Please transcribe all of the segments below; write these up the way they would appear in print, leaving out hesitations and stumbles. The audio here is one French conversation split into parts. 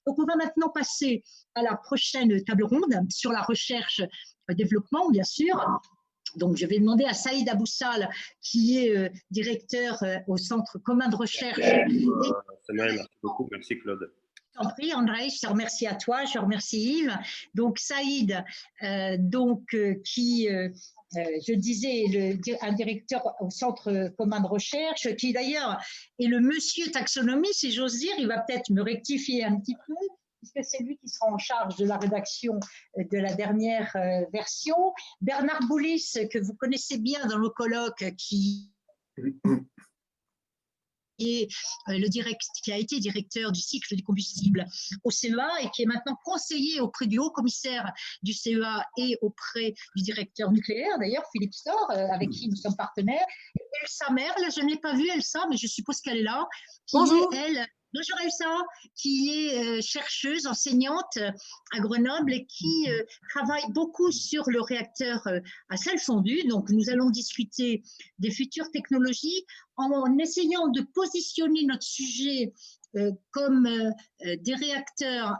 Donc, on va maintenant passer à la prochaine table ronde sur la recherche développement, bien sûr. Donc, je vais demander à Saïd Aboussal, qui est directeur au Centre commun de recherche. Merci beaucoup, merci Claude. Je t'en prie, André, je te remercie à toi, je remercie Yves. Donc, Saïd, qui, je disais, un directeur au Centre commun de recherche, qui d'ailleurs est le monsieur taxonomie, si j'ose dire. Il va peut-être me rectifier un petit peu, puisque c'est lui qui sera en charge de la rédaction de la dernière version. Bernard Boulis, que vous connaissez bien dans le colloque, qui est qui a été directeur du cycle du combustible au CEA et qui est maintenant conseiller auprès du haut commissaire du CEA et auprès du directeur nucléaire, d'ailleurs, Philippe Storr, avec qui nous sommes partenaires. Et Elsa Merle, je ne l'ai pas vue, Elsa, mais je suppose qu'elle est là. Bonjour. Bonjour Elsa, qui est chercheuse, enseignante à Grenoble et qui travaille beaucoup sur le réacteur à sel fondu. Donc, nous allons discuter des futures technologies en essayant de positionner notre sujet comme des réacteurs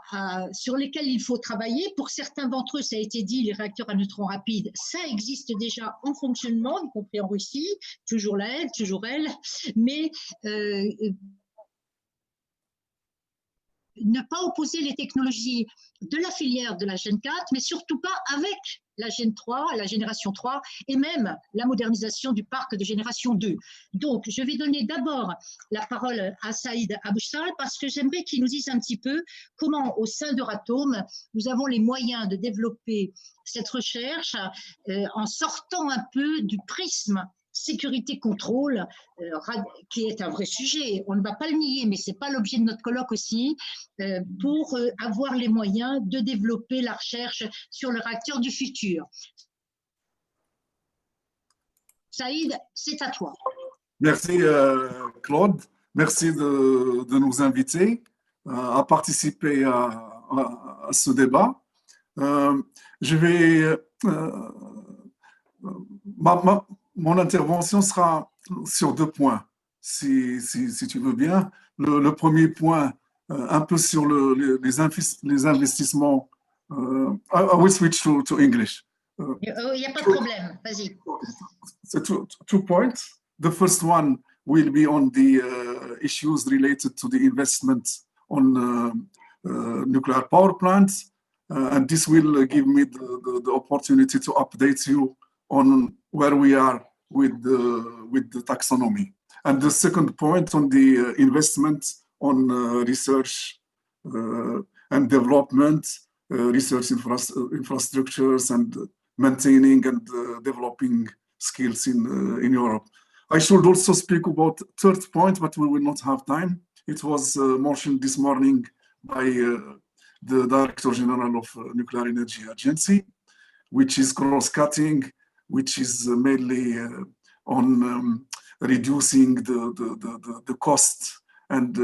sur lesquels il faut travailler. Pour certains d'entre eux, ça a été dit, les réacteurs à neutrons rapides, ça existe déjà en fonctionnement, y compris en Russie, toujours elle, mais ne pas opposer les technologies de la filière de la Gen 4, mais surtout pas avec la Gen 3, la génération 3, et même la modernisation du parc de génération 2. Donc, je vais donner d'abord la parole à Saïd Aboussal, parce que j'aimerais qu'il nous dise un petit peu comment, au sein d'Euratom, nous avons les moyens de développer cette recherche en sortant un peu du prisme sécurité-contrôle, qui est un vrai sujet, on ne va pas le nier, mais ce n'est pas l'objet de notre colloque aussi, pour avoir les moyens de développer la recherche sur le réacteur du futur. Saïd, c'est à toi. Merci Claude, merci de nous inviter à participer à ce débat. Mon intervention sera sur deux points, si tu veux bien. Le premier point, un peu sur les investissements. I will switch to English. Il n'y a pas de problème, vas-y. So two points. The first one will be on the issues related to the investment on nuclear power plants. And this will give me the opportunity to update you on where we are with the taxonomy. And the second point on the investment on research and development, research infrastructures and maintaining and developing skills in Europe. I should also speak about third point, but we will not have time. It was mentioned this morning by the Director General of Nuclear Energy Agency, which is cross-cutting, which is mainly on reducing the cost and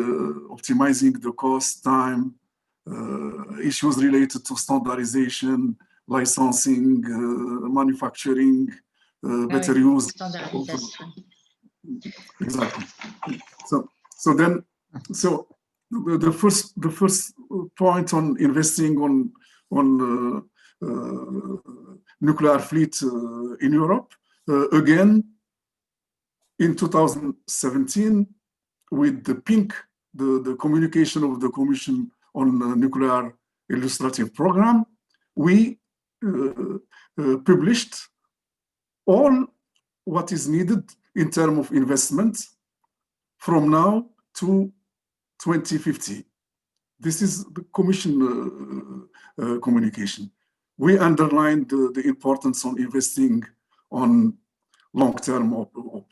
optimizing the cost, time, issues related to standardization, licensing, manufacturing, better use. Exactly. So the first point on investing on nuclear fleet in Europe, again, in 2017, with the PINC, the communication of the Commission on Nuclear Illustrative Program, we published all what is needed in terms of investment from now to 2050. This is the Commission communication. We underlined the importance on investing on long-term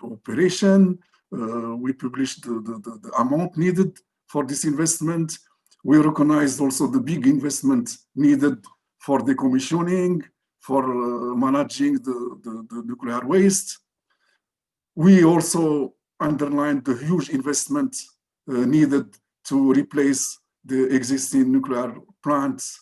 operation. We published the amount needed for this investment. We recognized also the big investment needed for decommissioning, for managing the nuclear waste. We also underlined the huge investment needed to replace the existing nuclear plants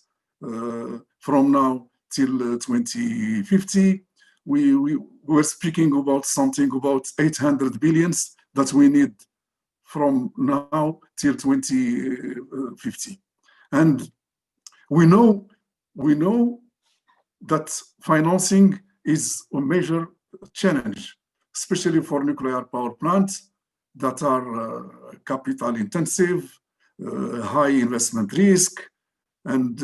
from now till 2050. We were speaking about something about 800 billions that we need from now till 2050. And we know that financing is a major challenge, especially for nuclear power plants that are capital intensive, high investment risk, and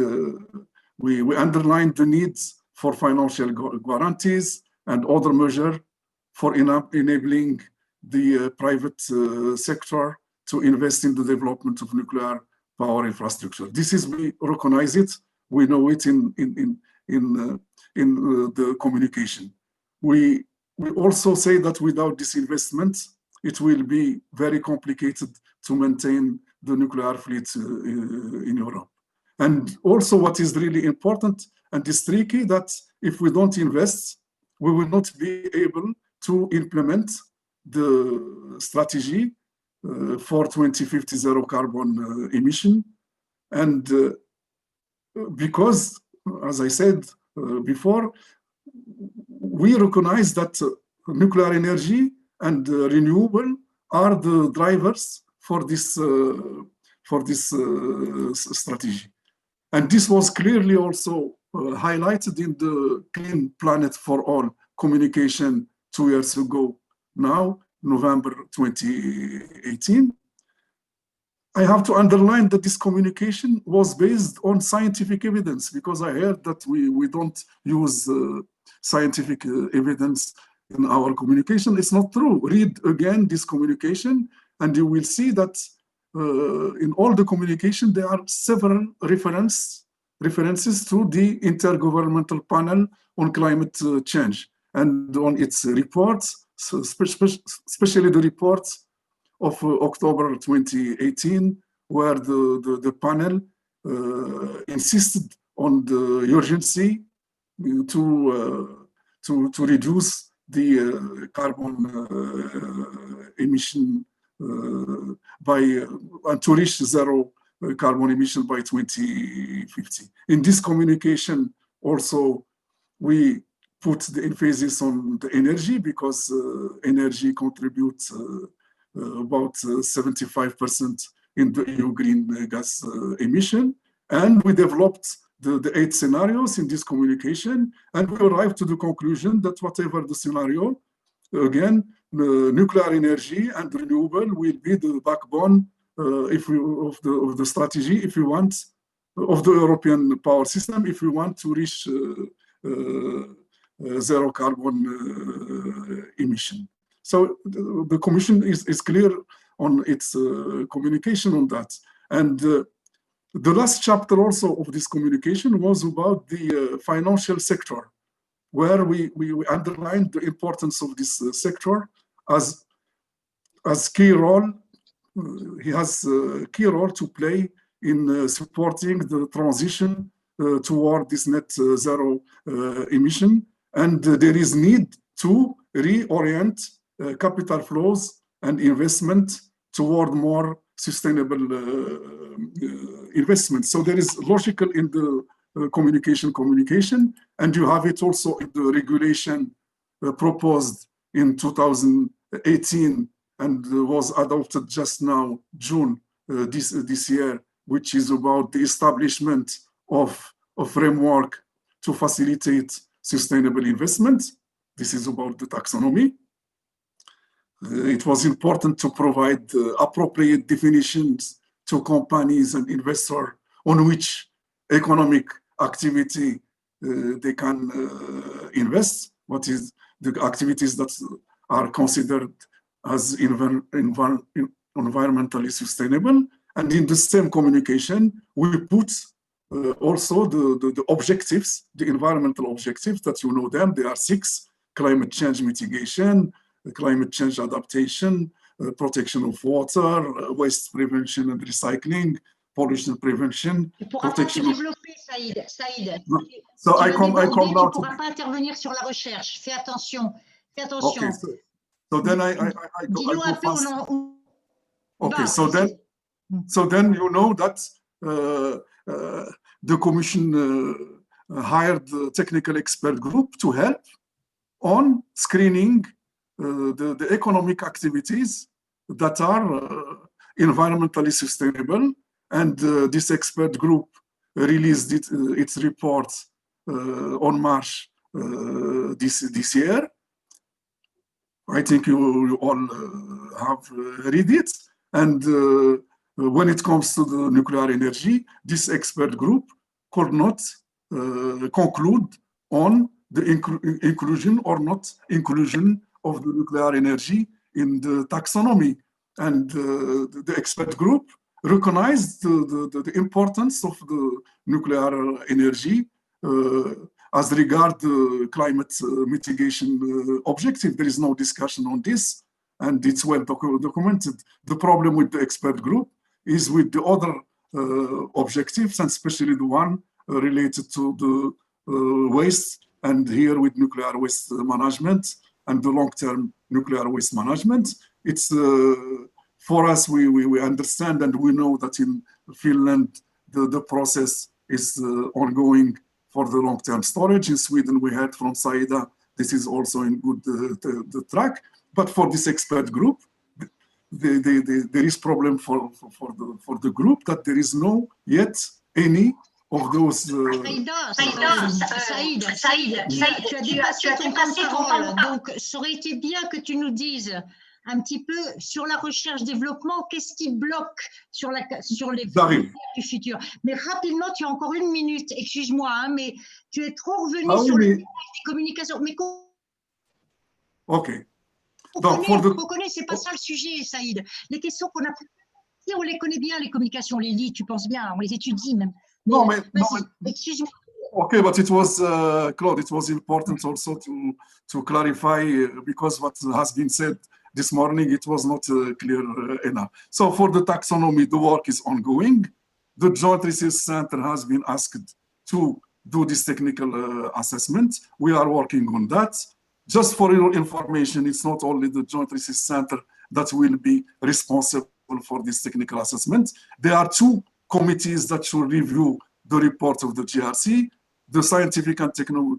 we underline the needs for financial guarantees and other measures for enabling the private sector to invest in the development of nuclear power infrastructure. This is, we recognize it, we know it in the communication. We also say that without this investment, it will be very complicated to maintain the nuclear fleet in Europe. And also what is really important and is tricky, that if we don't invest, we will not be able to implement the strategy for 2050 zero carbon emission. And because, as I said before, we recognize that nuclear energy and renewable are the drivers for this strategy. And this was clearly also highlighted in the Clean Planet for All communication 2 years ago now, November 2018. I have to underline that this communication was based on scientific evidence, because I heard that we don't use scientific evidence in our communication. It's not true. Read again this communication and you will see that in all the communication there are several references to the Intergovernmental Panel on Climate Change and on its reports, especially the reports of October 2018, where the panel insisted on the urgency to reduce the carbon emission and to reach zero carbon emission by 2050. In this communication also, we put the emphasis on the energy, because energy contributes about 75% in the EU green gas emission. And we developed the 8 scenarios in this communication, and we arrived to the conclusion that whatever the scenario, again, nuclear energy and renewable will be the backbone of the strategy, if we want, of the European power system, if we want to reach zero carbon emission. So the Commission is clear on its communication on that. And the last chapter also of this communication was about the financial sector, where we underlined the importance of this sector as key role. He has a key role to play in supporting the transition toward this net zero emission. And there is need to reorient capital flows and investment toward more sustainable investment. So there is logical in the communication, and you have it also in the regulation proposed in 2018 and was adopted just now, June this year, which is about the establishment of a framework to facilitate sustainable investment. This is about the taxonomy. It was important to provide appropriate definitions to companies and investors on which economic activity they can invest, what is the activities that are considered as environmentally sustainable. And in the same communication, we put also the objectives, the environmental objectives that you know them. There are 6: climate change mitigation, climate change adaptation, protection of water, waste prevention and recycling, pollution prevention, protection of... Saïd. So I come now to... Tu ne pourras pas intervenir sur la recherche. Fais attention. Fais attention. Okay, so then I go fast. Okay, so then you know that the Commission hired the technical expert group to help on screening the economic activities that are environmentally sustainable and this expert group released its report on March this year. I think you all have read it. And when it comes to the nuclear energy, this expert group could not conclude on the inclusion or not inclusion of the nuclear energy in the taxonomy. And the expert group recognized the importance of the nuclear energy as regard the climate mitigation objective. There is no discussion on this, and it's well documented. The problem with the expert group is with the other objectives, and especially the one related to the waste, and here with nuclear waste management and the long-term nuclear waste management. It's for us, we understand and we know that in Finland, the process is ongoing for the long-term storage. In Sweden, we heard from Saida, this is also in good the track. But for this expert group, there is problem for the group that there is no yet any of those. Saïd, tu as dépassé ton temps de parole. Donc, ça aurait été bien que tu nous dises un petit peu sur la recherche-développement, qu'est-ce qui bloque sur les du futur. Mais rapidement, tu as encore 1 minute, excuse-moi, hein, mais tu es trop revenu sur les communications. Mais OK. On connaît, c'est pas ça le sujet, Saïd. Les questions qu'on a, si on les connaît bien, les communications, on les lit, tu penses bien, on les étudie même. Non, mais excuse-moi. Okay, but it was, Claude, it was important also to clarify because what has been said this morning, it was not clear enough. So for the taxonomy, the work is ongoing. The Joint Research Center has been asked to do this technical assessment. We are working on that. Just for your information, it's not only the Joint Research Center that will be responsible for this technical assessment. There are 2 committees that should review the report of the GRC. The Scientific and Technical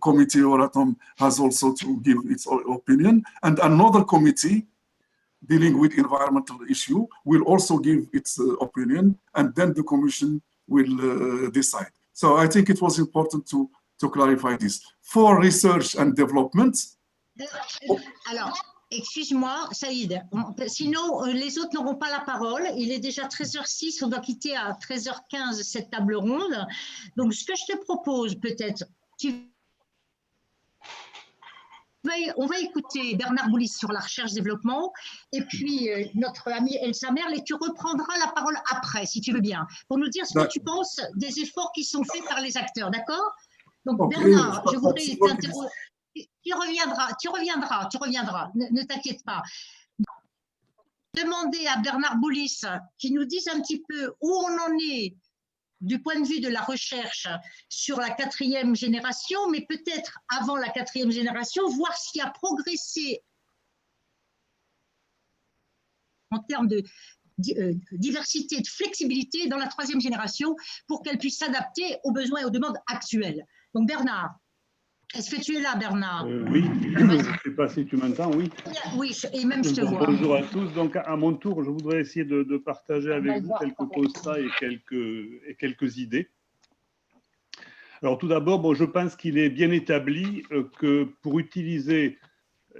Committee, Euratom, has also to give its opinion. And another committee dealing with environmental issue will also give its opinion, and then the Commission will decide. So I think it was important to clarify this. For research and development. Alors, excuse-moi, Saïd, sinon les autres n'auront pas la parole. Il est déjà 13h06, on doit quitter à 13h15 cette table ronde. Donc, ce que je te propose, peut-être, on va écouter Bernard Boulis sur la recherche-développement, et puis notre amie Elsa Merle, et tu reprendras la parole après, si tu veux bien, pour nous dire ce que tu penses des efforts qui sont faits par les acteurs, d'accord? Donc, okay, Bernard, je voudrais t'interroger. Tu reviendras, ne t'inquiète pas. Demander à Bernard Boulis qui nous dise un petit peu où on en est du point de vue de la recherche sur la 4e génération, mais peut-être avant la 4e génération, voir ce qui a progressé en termes de diversité, de flexibilité dans la 3e génération pour qu'elle puisse s'adapter aux besoins et aux demandes actuelles. Donc Bernard, est-ce que tu es là, Bernard? Oui, je ne sais pas si tu m'entends, oui. Oui, et même je te vois. Bonjour à tous. Donc, à mon tour, je voudrais essayer de partager avec vous quelques constats et quelques idées. Alors, tout d'abord, bon, je pense qu'il est bien établi que pour utiliser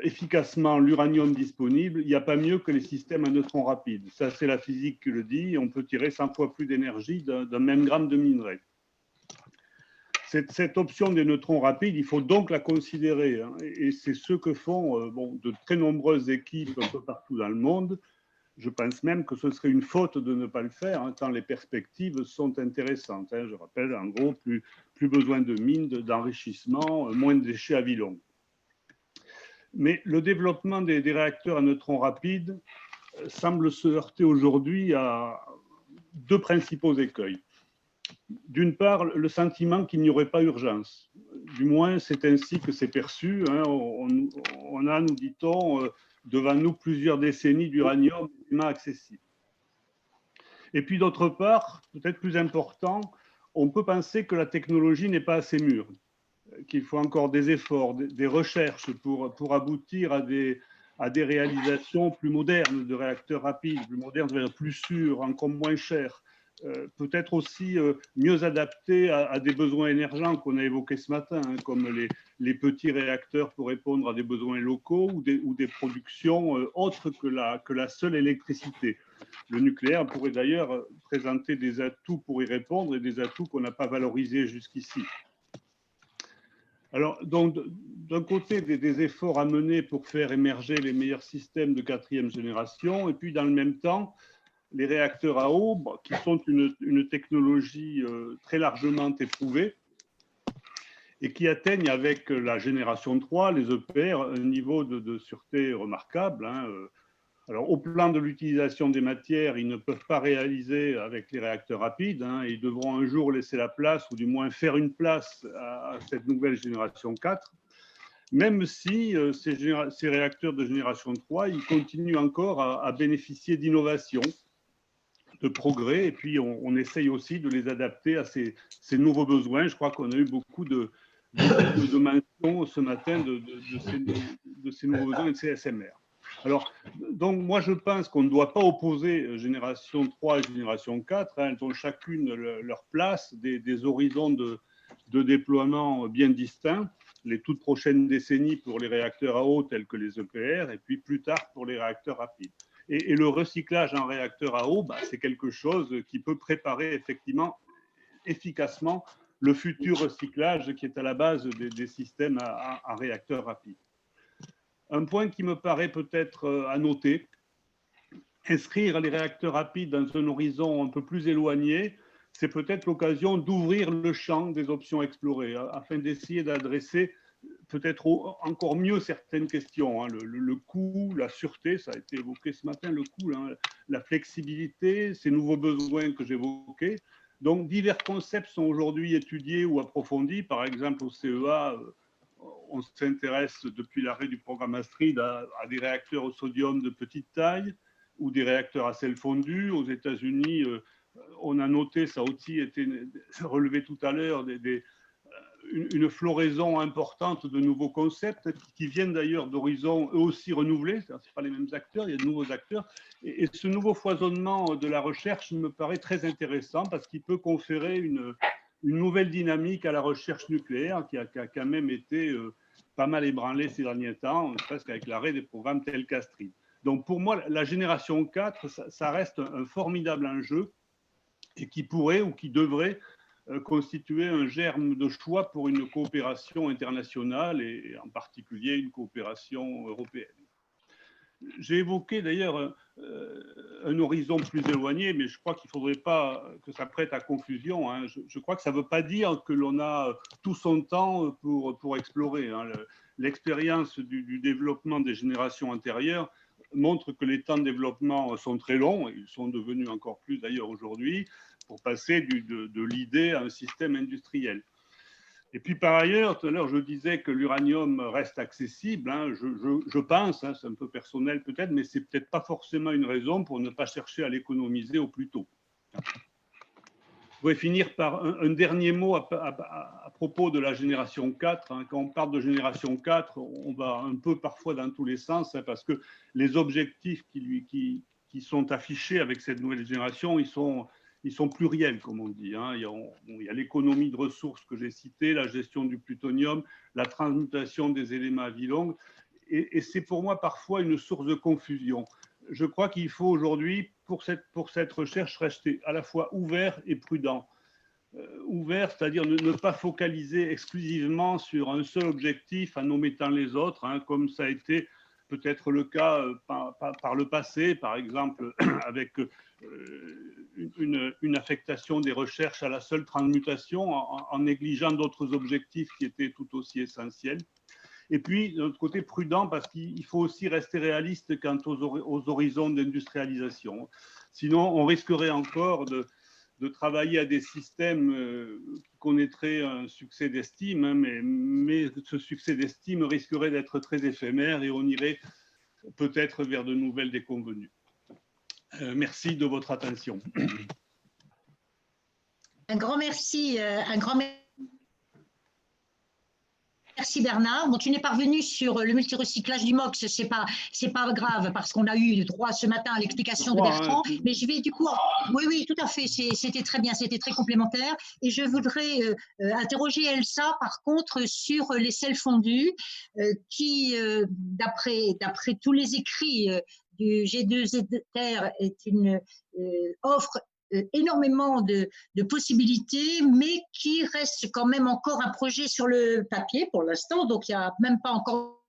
efficacement l'uranium disponible, il n'y a pas mieux que les systèmes à neutrons rapides. Ça, c'est la physique qui le dit. On peut tirer 100 fois plus d'énergie d'un même gramme de minerai. Cette option des neutrons rapides, il faut donc la considérer. Hein, et c'est ce que font de très nombreuses équipes un peu partout dans le monde. Je pense même que ce serait une faute de ne pas le faire, hein, tant les perspectives sont intéressantes. Hein. Je rappelle, en gros, plus besoin de mines, d'enrichissement, moins de déchets à vie longue. Mais le développement des réacteurs à neutrons rapides semble se heurter aujourd'hui à 2 principaux écueils. D'une part, le sentiment qu'il n'y aurait pas urgence. Du moins, c'est ainsi que c'est perçu. Hein. On a, nous dit-on, devant nous plusieurs décennies d'uranium accessible. Et puis, d'autre part, peut-être plus important, on peut penser que la technologie n'est pas assez mûre, qu'il faut encore des efforts, des recherches pour aboutir à des à des réalisations plus modernes de réacteurs rapides, plus modernes, plus sûrs, encore moins chers. Peut-être aussi mieux adaptés à des besoins émergents qu'on a évoqués ce matin, hein, comme les petits réacteurs pour répondre à des besoins locaux ou des productions autres que la seule électricité. Le nucléaire pourrait d'ailleurs présenter des atouts pour y répondre et des atouts qu'on n'a pas valorisés jusqu'ici. Alors, donc, d'un côté, des efforts à mener pour faire émerger les meilleurs systèmes de 4e génération, et puis dans le même temps, les réacteurs à eau, qui sont une technologie très largement éprouvée et qui atteignent avec la génération 3, les EPR, un niveau de sûreté remarquable. Hein. Alors, au plan de l'utilisation des matières, ils ne peuvent pas réaliser avec les réacteurs rapides. Hein, ils devront un jour laisser la place, ou du moins faire une place à cette nouvelle génération 4. Même si ces réacteurs de génération 3, ils continuent encore à bénéficier d'innovations, de progrès, et puis on essaye aussi de les adapter à ces nouveaux besoins. Je crois qu'on a eu beaucoup de mentions ce matin de ces nouveaux besoins de ces SMR. Alors, donc moi je pense qu'on ne doit pas opposer génération 3 et génération 4, hein, elles ont chacune leur place, des horizons de déploiement bien distincts, les toutes prochaines décennies pour les réacteurs à eau tels que les EPR, et puis plus tard pour les réacteurs rapides. Et le recyclage en réacteur à eau, c'est quelque chose qui peut préparer effectivement efficacement le futur recyclage qui est à la base des systèmes à réacteurs rapides. Un point qui me paraît peut-être à noter, inscrire les réacteurs rapides dans un horizon un peu plus éloigné, c'est peut-être l'occasion d'ouvrir le champ des options explorées afin d'essayer d'adresser peut-être encore mieux certaines questions. Hein. Le coût, la sûreté, ça a été évoqué ce matin, le coût, hein, la flexibilité, ces nouveaux besoins que j'évoquais. Donc, divers concepts sont aujourd'hui étudiés ou approfondis. Par exemple, au CEA, on s'intéresse depuis l'arrêt du programme Astrid à des réacteurs au sodium de petite taille ou des réacteurs à sel fondu. Aux États-Unis, on a noté, ça a aussi été relevé tout à l'heure, une floraison importante de nouveaux concepts qui viennent d'ailleurs d'horizons eux aussi renouvelés, ce ne sont pas les mêmes acteurs, il y a de nouveaux acteurs. Et ce nouveau foisonnement de la recherche me paraît très intéressant parce qu'il peut conférer une nouvelle dynamique à la recherche nucléaire qui a quand même été pas mal ébranlée ces derniers temps, presque avec l'arrêt des programmes tels qu'Astrid. Donc pour moi, la génération 4, ça reste un formidable enjeu et qui pourrait ou qui devrait constituer un germe de choix pour une coopération internationale et en particulier une coopération européenne. J'ai évoqué d'ailleurs un horizon plus éloigné, mais je crois qu'il ne faudrait pas que ça prête à confusion. Hein. Je crois que ça ne veut pas dire que l'on a tout son temps pour explorer. Hein. L'expérience du développement des générations antérieures montre que les temps de développement sont très longs, ils sont devenus encore plus d'ailleurs aujourd'hui, pour passer de l'idée à un système industriel. Et puis par ailleurs, tout à l'heure je disais que l'uranium reste accessible, hein, je pense, hein, c'est un peu personnel peut-être, mais c'est peut-être pas forcément une raison pour ne pas chercher à l'économiser au plus tôt. Je voudrais finir par un dernier mot à propos de la génération 4. Hein. Quand on parle de génération 4, on va un peu parfois dans tous les sens, hein, parce que les objectifs qui sont affichés avec cette nouvelle génération, ils sont pluriels, comme on dit. Hein. Il y a l'économie de ressources que j'ai citée, la gestion du plutonium, la transmutation des éléments à vie longue. Et c'est pour moi parfois une source de confusion. Je crois qu'il faut aujourd'hui, pour cette recherche, rester à la fois ouvert et prudent. Ouvert, c'est-à-dire ne pas focaliser exclusivement sur un seul objectif en omettant les autres, hein, comme ça a été peut-être le cas par le passé, par exemple avec une affectation des recherches à la seule transmutation en négligeant d'autres objectifs qui étaient tout aussi essentiels. Et puis, d'un autre côté, prudent parce qu'il faut aussi rester réaliste quant aux horizons d'industrialisation. Sinon, on risquerait encore de travailler à des systèmes qui connaîtraient un succès d'estime, hein, mais ce succès d'estime risquerait d'être très éphémère et on irait peut-être vers de nouvelles déconvenues. Merci de votre attention. Un grand merci, un grand merci. Merci Bernard. Bon, tu n'es pas revenu sur le multirecyclage du MOX, c'est pas grave parce qu'on a eu droit ce matin à l'explication de Bertrand. Mais je vais du coup, oui, tout à fait. C'était très bien, c'était très complémentaire. Et je voudrais interroger Elsa par contre sur les sels fondus, qui, d'après tous les écrits du G2R, est une offre énormément de possibilités, mais qui reste quand même encore un projet sur le papier pour l'instant, donc il n'y a même pas encore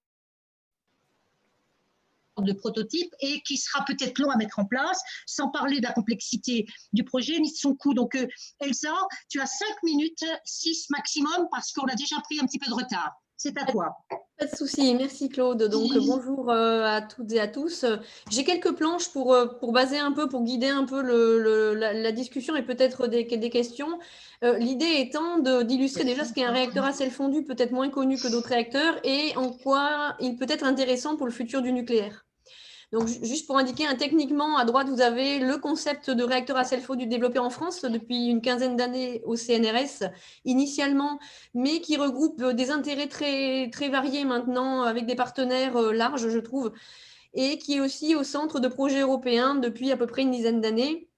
de prototype et qui sera peut-être long à mettre en place, sans parler de la complexité du projet ni de son coût. Donc Elsa, tu as 5 minutes, 6 maximum, parce qu'on a déjà pris un petit peu de retard. C'est à toi. Pas de souci, merci Claude. Donc bonjour à toutes et à tous. J'ai quelques planches pour baser un peu, pour guider un peu la discussion et peut-être des questions. L'idée étant d'illustrer déjà ce qu'est un réacteur à sel fondu, peut-être moins connu que d'autres réacteurs, et en quoi il peut être intéressant pour le futur du nucléaire. Donc, juste pour indiquer, techniquement, à droite, vous avez le concept de réacteur à sel fondu développé en France depuis une quinzaine d'années au CNRS, initialement, mais qui regroupe des intérêts très, très variés maintenant, avec des partenaires larges, je trouve, et qui est aussi au centre de projets européens depuis à peu près une dizaine d'années,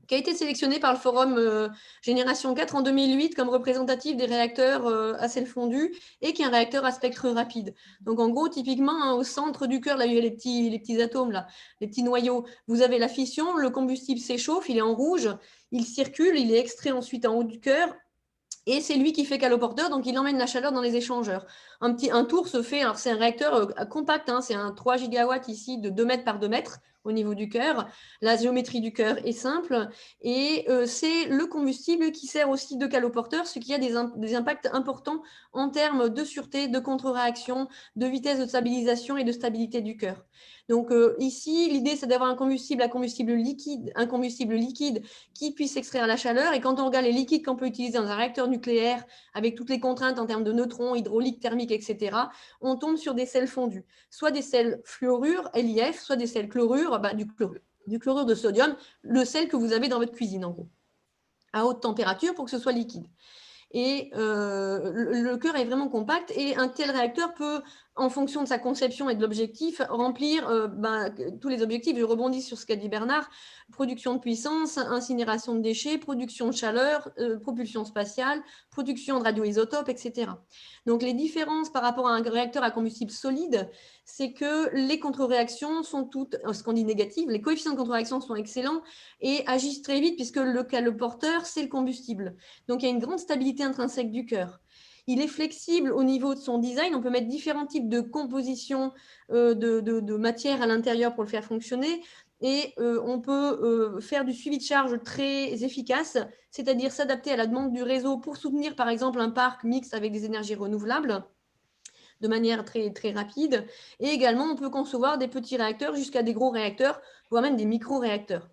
qui a été sélectionné par le forum Génération 4 en 2008 comme représentatif des réacteurs à sel fondu et qui est un réacteur à spectre rapide. Donc en gros, typiquement, au centre du cœur, là, il y a les petits atomes, là, les petits noyaux, vous avez la fission, le combustible s'échauffe, il est en rouge, il circule, il est extrait ensuite en haut du cœur. Et c'est lui qui fait caloporteur, donc il emmène la chaleur dans les échangeurs. Un tour se fait, alors c'est un réacteur compact, c'est un 3 gigawatts ici de 2 mètres par 2 mètres au niveau du cœur. La géométrie du cœur est simple et c'est le combustible qui sert aussi de caloporteur, ce qui a des impacts importants en termes de sûreté, de contre-réaction, de vitesse de stabilisation et de stabilité du cœur. Donc ici, l'idée c'est d'avoir un combustible liquide qui puisse extraire la chaleur. Et quand on regarde les liquides qu'on peut utiliser dans un réacteur nucléaire, avec toutes les contraintes en termes de neutrons, hydraulique, thermique, etc., on tombe sur des sels fondus. Soit des sels fluorure, LIF, soit des sels chlorure, du chlorure de sodium, le sel que vous avez dans votre cuisine, en gros, à haute température pour que ce soit liquide. Et le cœur est vraiment compact et un tel réacteur peut, en fonction de sa conception et de l'objectif, remplir tous les objectifs. Je rebondis sur ce qu'a dit Bernard, production de puissance, incinération de déchets, production de chaleur, propulsion spatiale, production de radioisotopes, etc. Donc les différences par rapport à un réacteur à combustible solide, c'est que les contre-réactions sont toutes, ce qu'on dit négatives, les coefficients de contre-réaction sont excellents et agissent très vite puisque le porteur, c'est le combustible. Donc il y a une grande stabilité intrinsèque du cœur. Il est flexible au niveau de son design. On peut mettre différents types de compositions de matière à l'intérieur pour le faire fonctionner. Et on peut faire du suivi de charge très efficace, c'est-à-dire s'adapter à la demande du réseau pour soutenir, par exemple, un parc mixte avec des énergies renouvelables de manière très, très rapide. Et également, on peut concevoir des petits réacteurs jusqu'à des gros réacteurs, voire même des micro-réacteurs.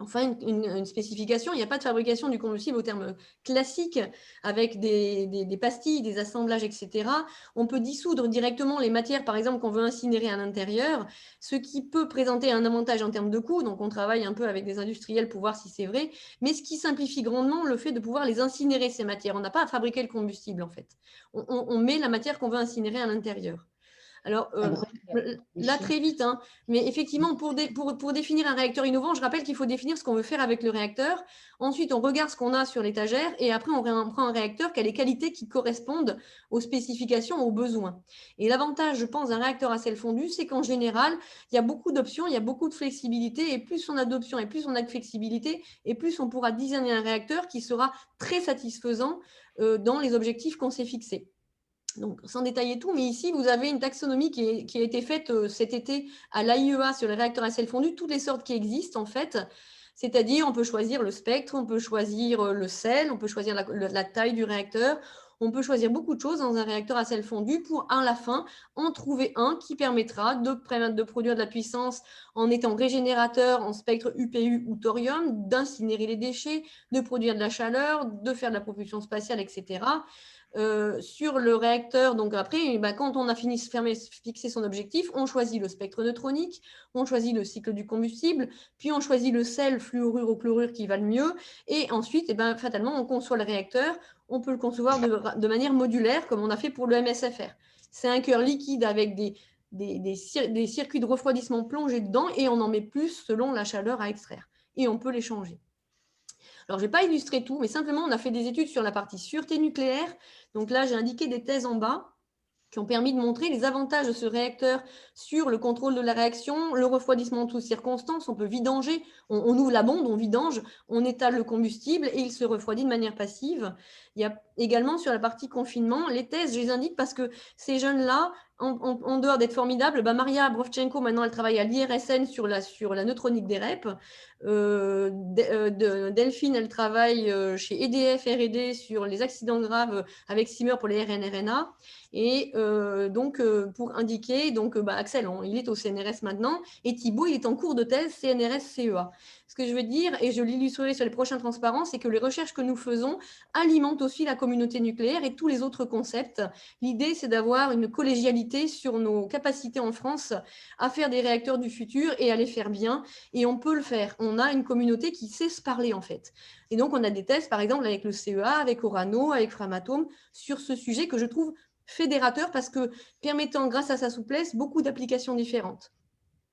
Enfin, une spécification, il n'y a pas de fabrication du combustible au terme classique avec des pastilles, des assemblages, etc. On peut dissoudre directement les matières, par exemple, qu'on veut incinérer à l'intérieur, ce qui peut présenter un avantage en termes de coût. Donc, on travaille un peu avec des industriels pour voir si c'est vrai, mais ce qui simplifie grandement le fait de pouvoir les incinérer, ces matières. On n'a pas à fabriquer le combustible, en fait. On met la matière qu'on veut incinérer à l'intérieur. Alors, là, très vite, mais effectivement, pour définir un réacteur innovant, je rappelle qu'il faut définir ce qu'on veut faire avec le réacteur. Ensuite, on regarde ce qu'on a sur l'étagère et après, on prend un réacteur qui a les qualités qui correspondent aux spécifications, aux besoins. Et l'avantage, je pense, d'un réacteur à sel fondu, c'est qu'en général, il y a beaucoup d'options, il y a beaucoup de flexibilité et plus on a d'options et plus on a de flexibilité et plus on pourra designer un réacteur qui sera très satisfaisant dans les objectifs qu'on s'est fixés. Donc, sans détailler tout, mais ici, vous avez une taxonomie qui a été faite cet été à l'AIEA sur les réacteurs à sel fondu, toutes les sortes qui existent en fait. C'est-à-dire, on peut choisir le spectre, on peut choisir le sel, on peut choisir la taille du réacteur, on peut choisir beaucoup de choses dans un réacteur à sel fondu pour, à la fin, en trouver un qui permettra de produire de la puissance en étant régénérateur en spectre UPU ou thorium, d'incinérer les déchets, de produire de la chaleur, de faire de la propulsion spatiale, etc. sur le réacteur. Donc après, quand on a fixé son objectif, on choisit le spectre neutronique, on choisit le cycle du combustible, puis on choisit le sel, fluorure ou chlorure qui va le mieux. Et ensuite, fatalement, on conçoit le réacteur. On peut le concevoir de manière modulaire, comme on a fait pour le MSFR. C'est un cœur liquide avec des circuits de refroidissement plongés dedans et on en met plus selon la chaleur à extraire. Et on peut les changer. Alors, je ne vais pas illustrer tout, mais simplement, on a fait des études sur la partie sûreté nucléaire. Donc là, j'ai indiqué des thèses en bas qui ont permis de montrer les avantages de ce réacteur sur le contrôle de la réaction, le refroidissement en toutes circonstances. On peut vidanger, on ouvre la bonde, on vidange, on étale le combustible et il se refroidit de manière passive. Il y a également sur la partie confinement, les thèses, je les indique parce que ces jeunes-là, en dehors d'être formidables, Maria Brovchenko, maintenant, elle travaille à l'IRSN sur la neutronique des REP. Delphine, elle travaille chez EDF R&D sur les accidents graves avec Simmer pour les RNRNA. Et pour indiquer, Axel, il est au CNRS maintenant, et Thibaut, il est en cours de thèse CNRS-CEA. Ce que je veux dire, et je l'illustrerai sur les prochains transparents, c'est que les recherches que nous faisons alimentent aussi la communauté nucléaire et tous les autres concepts. L'idée, c'est d'avoir une collégialité sur nos capacités en France à faire des réacteurs du futur et à les faire bien. Et on peut le faire. On a une communauté qui sait se parler, en fait. Et donc, on a des tests, par exemple, avec le CEA, avec Orano, avec Framatome, sur ce sujet que je trouve fédérateur parce que permettant, grâce à sa souplesse, beaucoup d'applications différentes.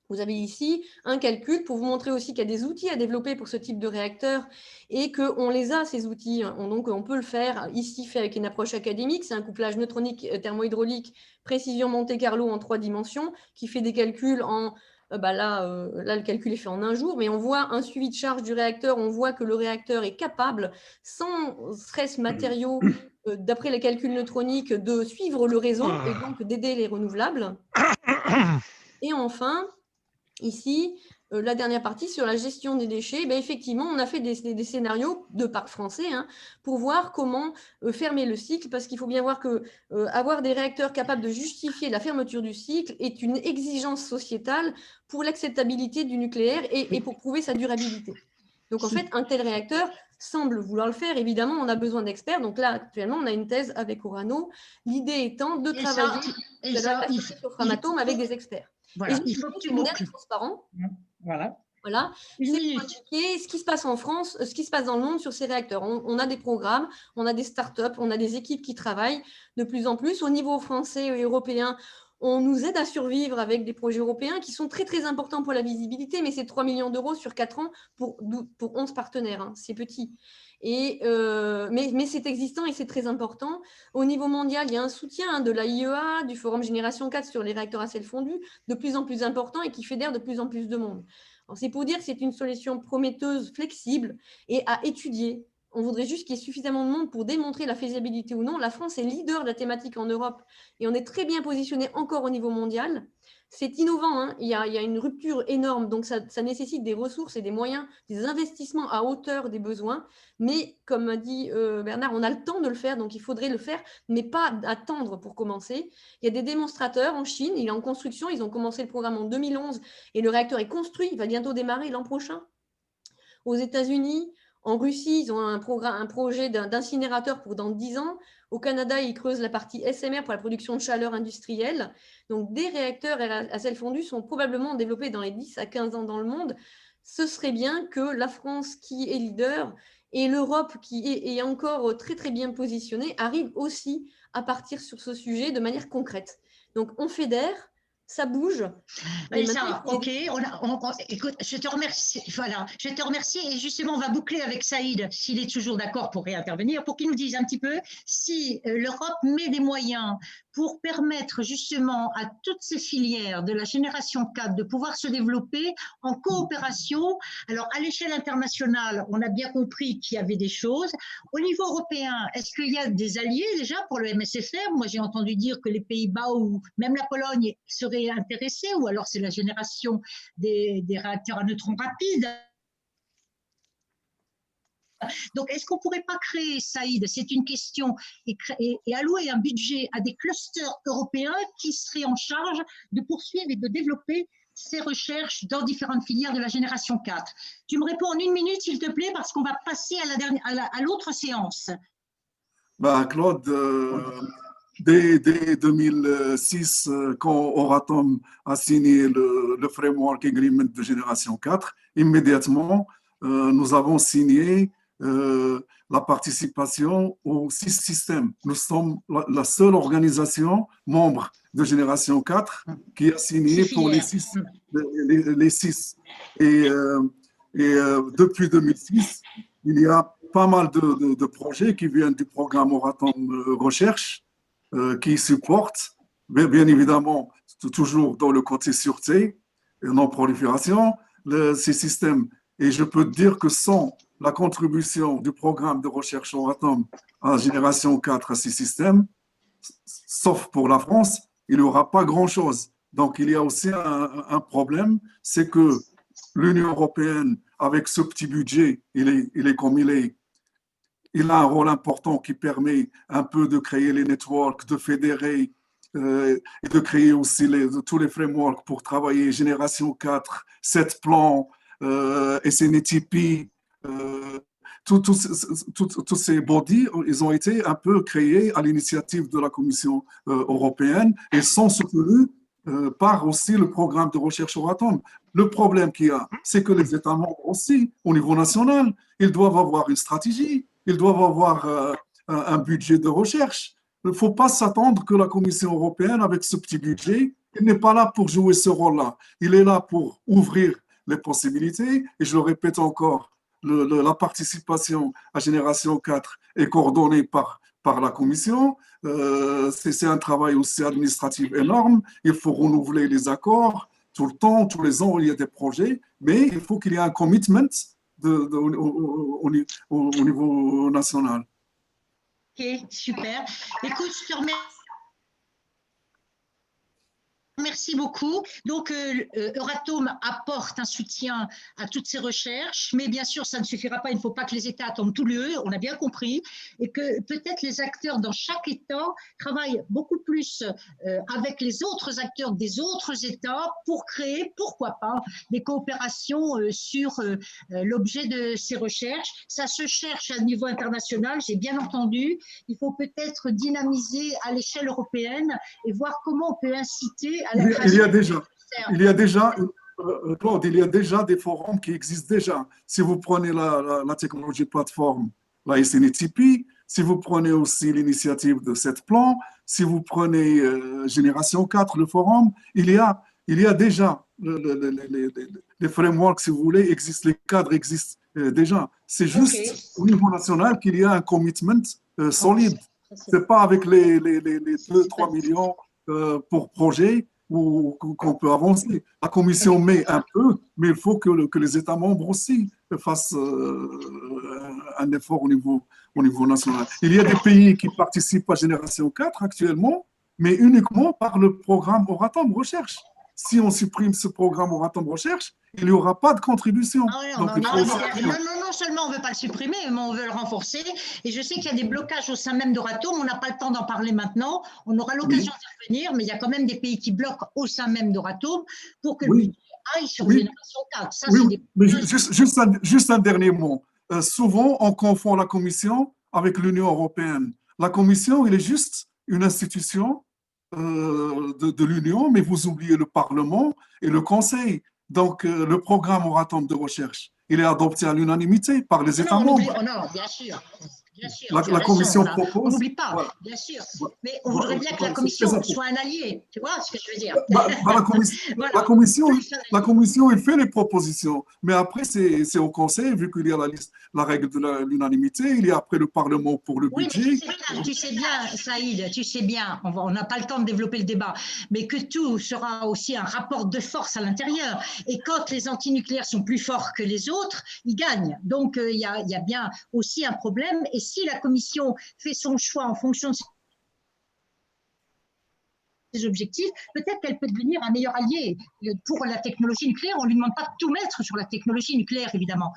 Vous avez ici un calcul pour vous montrer aussi qu'il y a des outils à développer pour ce type de réacteur et qu'on les a, ces outils. Donc, on peut le faire ici, fait avec une approche académique. C'est un couplage neutronique thermohydraulique, précision Monte-Carlo en 3 dimensions qui fait des calculs en… Là, le calcul est fait en 1 jour, mais on voit un suivi de charge du réacteur. On voit que le réacteur est capable, sans stress matériaux, d'après les calculs neutroniques, de suivre le réseau et donc d'aider les renouvelables. Et enfin… Ici, la dernière partie sur la gestion des déchets, effectivement, on a fait des scénarios de parcs français pour voir comment fermer le cycle, parce qu'il faut bien voir que avoir des réacteurs capables de justifier la fermeture du cycle est une exigence sociétale pour l'acceptabilité du nucléaire et pour prouver sa durabilité. Donc, en fait, un tel réacteur semble vouloir le faire. Évidemment, on a besoin d'experts. Donc là, actuellement, on a une thèse avec Orano. L'idée étant de travailler sur Framatome avec des experts. Voilà, il faut que tu boucles. Transparent. Voilà. C'est indiquer ce qui se passe en France, ce qui se passe dans le monde sur ces réacteurs. On a des programmes, on a des startups, on a des équipes qui travaillent de plus en plus. Au niveau français et européen, on nous aide à survivre avec des projets européens qui sont très, très importants pour la visibilité, mais c'est 3 millions d'euros sur 4 ans pour 11 partenaires. C'est petit. Mais c'est existant et c'est très important. Au niveau mondial, il y a un soutien de la IEA, du Forum Génération 4 sur les réacteurs à sel fondu, de plus en plus important et qui fédère de plus en plus de monde. C'est pour dire que c'est une solution prometteuse, flexible et à étudier. On voudrait juste qu'il y ait suffisamment de monde pour démontrer la faisabilité ou non. La France est leader de la thématique en Europe et on est très bien positionné encore au niveau mondial. C'est innovant, il y a une rupture énorme, donc ça nécessite des ressources et des moyens, des investissements à hauteur des besoins. Mais comme a dit Bernard, on a le temps de le faire, donc il faudrait le faire, mais pas attendre pour commencer. Il y a des démonstrateurs en Chine, il est en construction, ils ont commencé le programme en 2011 et le réacteur est construit, il va bientôt démarrer l'an prochain. Aux États-Unis, en Russie, ils ont un projet d'incinérateur pour dans 10 ans. Au Canada, ils creusent la partie SMR pour la production de chaleur industrielle. Donc, des réacteurs à sel fondu sont probablement développés dans les 10 à 15 ans dans le monde. Ce serait bien que la France, qui est leader, et l'Europe, qui est encore très, très bien positionnée, arrive aussi à partir sur ce sujet de manière concrète. Donc, on fédère. Ça bouge. Ok, écoute, je te remercie. Voilà, je te remercie et justement, on va boucler avec Saïd, s'il est toujours d'accord pour réintervenir, pour qu'il nous dise un petit peu si l'Europe met des moyens pour permettre justement à toutes ces filières de la génération 4 de pouvoir se développer en coopération. Alors, à l'échelle internationale, on a bien compris qu'il y avait des choses. Au niveau européen, est-ce qu'il y a des alliés déjà pour le MSFR? Moi, j'ai entendu dire que les Pays-Bas ou même la Pologne seraient intéressés, ou alors c'est la génération des réacteurs à neutrons rapides. Donc, est-ce qu'on ne pourrait pas créer, Saïd, c'est une question, et allouer un budget à des clusters européens qui seraient en charge de poursuivre et de développer ces recherches dans différentes filières de la génération 4? Tu me réponds en 1 minute, s'il te plaît, parce qu'on va passer à l'autre séance. Claude, dès 2006, quand Euratom a signé le Framework Agreement de génération 4, immédiatement, nous avons signé la participation aux 6 systèmes. Nous sommes la seule organisation membre de génération 4 qui a signé pour les 6. Et depuis 2006, il y a pas mal de projets qui viennent du programme Euratom Recherche qui supportent, bien évidemment, toujours dans le côté sûreté et non-prolifération, ces systèmes. Et je peux dire que sans la contribution du programme de recherche Euratom à génération 4 à ces systèmes, sauf pour la France, il n'y aura pas grand-chose. Donc, il y a aussi un problème, c'est que l'Union européenne, avec ce petit budget, il est comme il est, il a un rôle important qui permet un peu de créer les networks, de fédérer et de créer aussi tous les frameworks pour travailler génération 4, 7 plans, SNETP, tous ces bodies, ils ont été un peu créés à l'initiative de la Commission européenne et sont soutenus par aussi le programme de recherche Euratom. Le problème qu'il y a, c'est que les États membres aussi, au niveau national, ils doivent avoir une stratégie, ils doivent avoir un budget de recherche. Il ne faut pas s'attendre que la Commission européenne, avec ce petit budget, il n'est pas là pour jouer ce rôle-là. Il est là pour ouvrir les possibilités. Et je le répète encore, la participation à Génération 4 est coordonnée par la Commission. C'est un travail aussi administratif énorme. Il faut renouveler les accords tout le temps, tous les ans, il y a des projets, mais il faut qu'il y ait un commitment au niveau national. Ok, super. Écoute, je te remercie. Merci beaucoup. Donc, Euratom apporte un soutien à toutes ces recherches, mais bien sûr, ça ne suffira pas. Il ne faut pas que les États attendent tout lieu, on a bien compris, et que peut-être les acteurs dans chaque État travaillent beaucoup plus avec les autres acteurs des autres États pour créer, pourquoi pas, des coopérations sur l'objet de ces recherches. Ça se cherche à niveau international, j'ai bien entendu. Il faut peut-être dynamiser à l'échelle européenne et voir comment on peut inciter. Il y a déjà des forums qui existent déjà. Si vous prenez la technologie plateforme, la SNETP, si vous prenez aussi l'initiative de 7 plans, si vous prenez Génération 4, le forum, il y a déjà les frameworks, si vous voulez, existent, les cadres existent déjà. C'est juste au niveau national qu'il y a un commitment solide. Ce n'est pas avec les 2-3 millions pour projet qu'on peut avancer. La Commission met un peu, mais il faut que les États membres aussi fassent un effort au niveau national. Il y a des pays qui participent à Génération 4 actuellement, mais uniquement par le programme Euratom Recherche. Si on supprime ce programme Euratom Recherche, il n'y aura pas de contribution. Non seulement on ne veut pas le supprimer, mais on veut le renforcer. Et je sais qu'il y a des blocages au sein même d'Euratom. On n'a pas le temps d'en parler maintenant. On aura l'occasion d'y revenir, mais il y a quand même des pays qui bloquent au sein même d'Euratom pour que le budget aille sur Génération 4. Ça, mais juste un dernier mot. Souvent, on confond la Commission avec l'Union européenne. La Commission, elle est juste une institution de l'Union, mais vous oubliez le Parlement et le Conseil. Donc, le programme Euratom de recherche, il est adopté à l'unanimité par les États membres. Non, bien sûr. Bien sûr, la Commission propose. On n'oublie pas, bien sûr. Mais on voudrait bien que la Commission soit un allié. Tu vois ce que je veux dire? La Commission, elle fait les propositions. Mais après, c'est au Conseil, vu qu'il y a la règle de l'unanimité, il y a après le Parlement pour le budget. Mais tu sais bien, Saïd, tu sais bien, on n'a pas le temps de développer le débat, mais que tout sera aussi un rapport de force à l'intérieur. Et quand les antinucléaires sont plus forts que les autres, ils gagnent. Donc, il y a bien aussi un problème. Et si la Commission fait son choix en fonction de ses objectifs, peut-être qu'elle peut devenir un meilleur allié pour la technologie nucléaire. On ne lui demande pas de tout mettre sur la technologie nucléaire, évidemment.